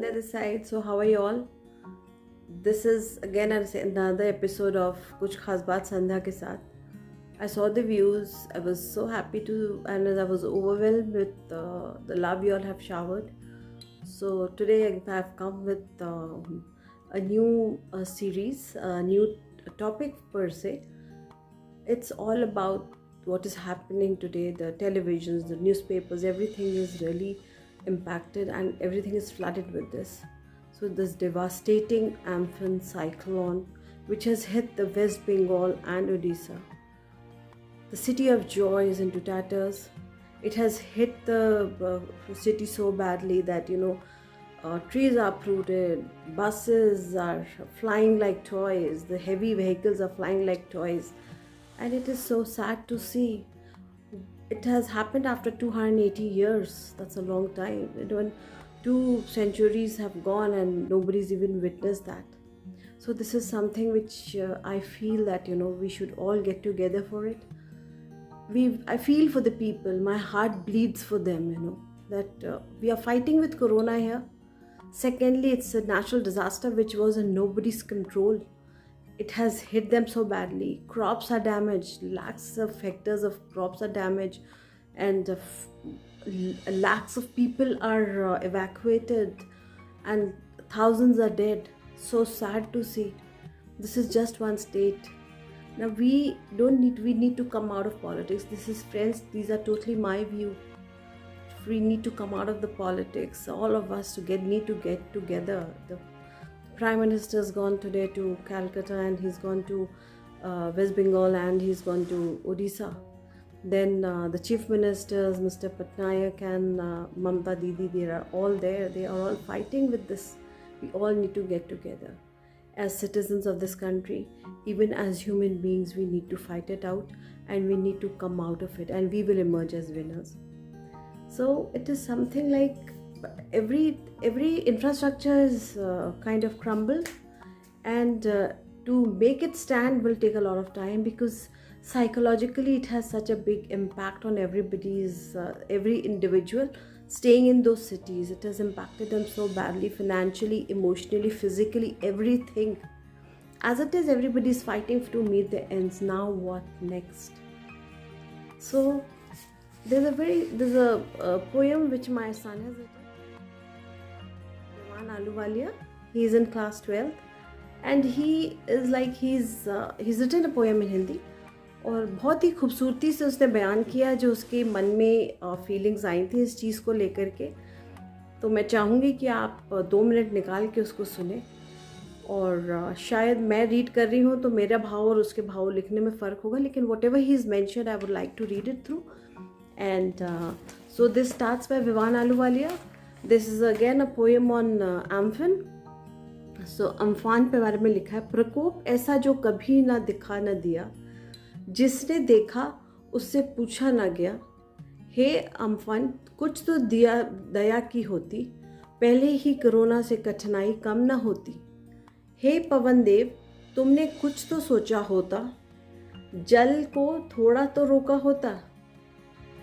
Sandhya this side. So how are you all? This is again another episode of Kuch Khas Baat Sandhya ke saath. I saw the views. I was so happy to, and I was overwhelmed with the love you all have showered. So today I have come with a new series, a new topic per se. It's all about what is happening today. The televisions, the newspapers, everything is really impacted and everything is flooded with this. So this devastating Amphan cyclone which has hit the West Bengal and Odisha. The city of joy is into tatters. It has hit the city so badly that trees are uprooted, buses are flying like toys, the heavy vehicles are flying like toys, and it is so sad to see. It has happened after 280 years. That's a long time. When 2 centuries have gone and nobody's even witnessed that. So this is something which I feel that we should all get together for it. I feel for the people. My heart bleeds for them. That we are fighting with corona here. Secondly, it's a natural disaster which was in nobody's control. It has hit them so badly. Crops are damaged. Lakhs of hectares of crops are damaged, and lakhs of people are evacuated, and thousands are dead. So sad to see. This is just one state. Now we need to come out of politics. This is, friends, these are totally my view. We need to come out of the politics. All of us need to get together. The Prime Minister has gone today to Calcutta, and he's gone to West Bengal, and he's gone to Odisha. Then the Chief Ministers, Mr. Patnaik and Mamta Didi, they are all there. They are all fighting with this. We all need to get together. As citizens of this country, even as human beings, we need to fight it out, and we need to come out of it, and we will emerge as winners. So it is something like every infrastructure is kind of crumbled, and to make it stand will take a lot of time, because psychologically it has such a big impact on everybody's every individual staying in those cities. It has impacted them so badly, financially, emotionally, physically, everything. As it is, everybody is fighting to meet the ends. Now what next? So there's a poem which my son has written, Vivan Ahluwalia. He is in class 12th, and he's written a poem in Hindi, और बहुत ही खूबसूरती से उसने बयान किया जो उसके मन में फीलिंग्स आई थी इस चीज़ को लेकर के. तो मैं चाहूँगी कि आप 2 मिनट निकाल के उसको सुने, और शायद मैं रीड कर रही हूँ तो मेरा भाव और उसके भाव लिखने में फ़र्क होगा, लेकिन whatever he is mentioned I would like to read it through. And so this starts by Vivan Ahluwalia. This is again a poem on Amphan. So Amphan पे बारे में लिखा है. प्रकोप ऐसा जो कभी ना दिखा न दिया, जिसने देखा उससे पूछा ना गया. हे अम्फान, कुछ तो दिया दया की होती, पहले ही कोरोना से कठिनाई कम ना होती. हे पवन देव, तुमने कुछ तो सोचा होता, जल को थोड़ा तो रोका होता.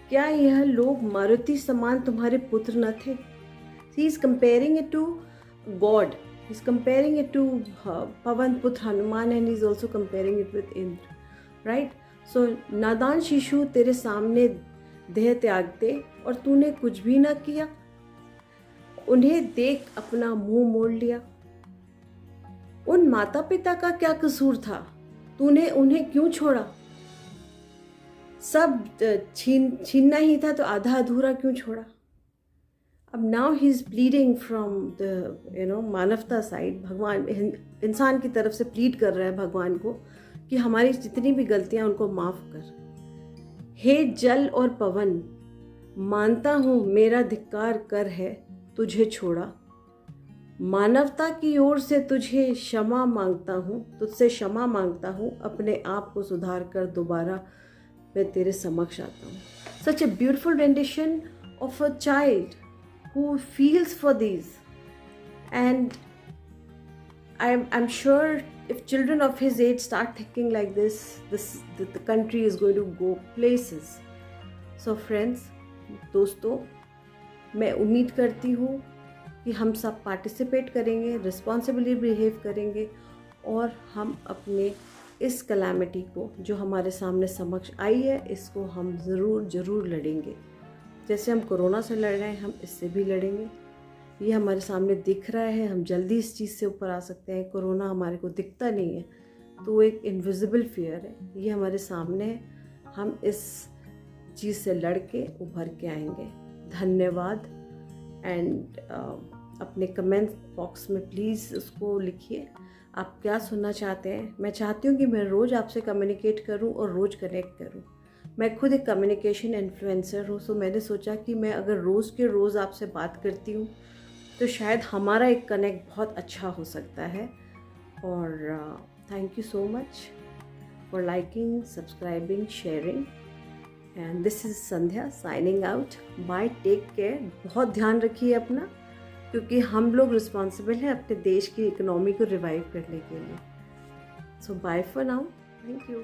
क्या यह लोग मारुति समान तुम्हारे पुत्र न थे? He is comparing it to God. He is comparing it to Pavan Putra Hanuman, and he is also comparing it with Indra. Right? So नादान शिशु तेरे सामने देह त्यागते और तूने कुछ भी न किया. उन्हें देख अपना मुंह मोड़ लिया. उन माता पिता का क्या कसूर था? तूने उन्हें क्यों छोड़ा? सब छीनना ही था तो आधा अधूरा क्यों छोड़ा? अब now he is pleading from the मानवता साइड. भगवान इंसान की तरफ से प्लीड कर रहा है भगवान को कि हमारी जितनी भी गलतियां उनको माफ़ कर. हे जल और पवन, मानता हूँ मेरा धिक्कार कर है तुझे छोड़ा. मानवता की ओर से तुझे क्षमा मांगता हूँ, तुझसे क्षमा मांगता हूँ. अपने आप को सुधार कर दोबारा मैं तेरे समक्ष आता हूँ. Such a beautiful rendition of a child who feels for these. And I'm sure if children of his age start thinking like this, the country is going to go places. So friends, दोस्तों, मैं उम्मीद करती हूँ कि हम सब participate करेंगे, responsibly behave करेंगे और हम अपने इस कलामिटी को जो हमारे सामने समक्ष आई है इसको हम ज़रूर लड़ेंगे। जैसे हम कोरोना से लड़ रहे हैं हम इससे भी लड़ेंगे। ये हमारे सामने दिख रहा है, हम जल्दी इस चीज़ से ऊपर आ सकते हैं। कोरोना हमारे को दिखता नहीं है तो वो एक इनविजिबल फियर है, ये हमारे सामने है। हम इस चीज़ से लड़ के उभर के आएंगे। धन्यवाद। एंड अपने कमेंट बॉक्स में प्लीज़ उसको लिखिए आप क्या सुनना चाहते हैं। मैं चाहती हूँ कि मैं रोज़ आपसे कम्युनिकेट करूँ और रोज़ कनेक्ट करूँ। मैं खुद एक कम्युनिकेशन इन्फ्लुएंसर हूँ, सो मैंने सोचा कि मैं अगर रोज़ के रोज़ आपसे बात करती हूँ तो शायद हमारा एक कनेक्ट बहुत अच्छा हो सकता है। और thank you so much for liking, subscribing, sharing. And this is Sandhya signing out. Bye, take care. बहुत ध्यान रखिए अपना, क्योंकि हम लोग रिस्पॉन्सिबल हैं अपने देश की इकोनॉमी को रिवाइव करने के लिए। So bye for now. Thank you.